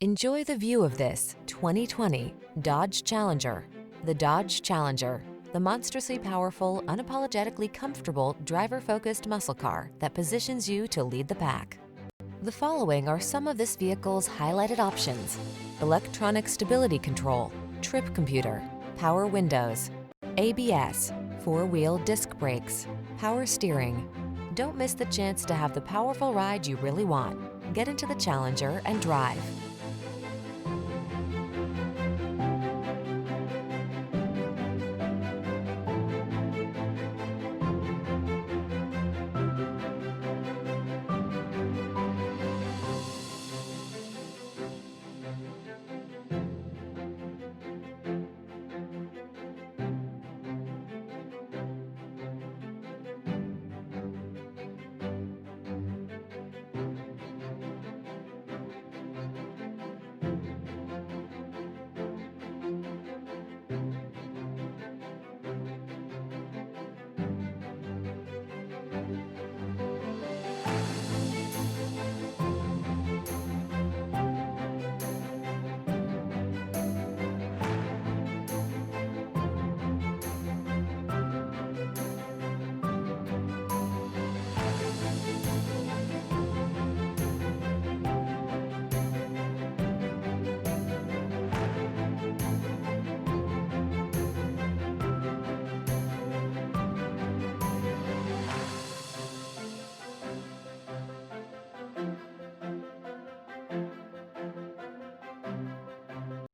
Enjoy the view of this 2020 Dodge Challenger. The Dodge Challenger, the monstrously powerful, unapologetically comfortable, driver-focused muscle car that positions you to lead the pack. The following are some of this vehicle's highlighted options: electronic stability control, trip computer, power windows, ABS, four-wheel disc brakes, power steering. Don't miss the chance to have the powerful ride you really want. Get into the Challenger and drive.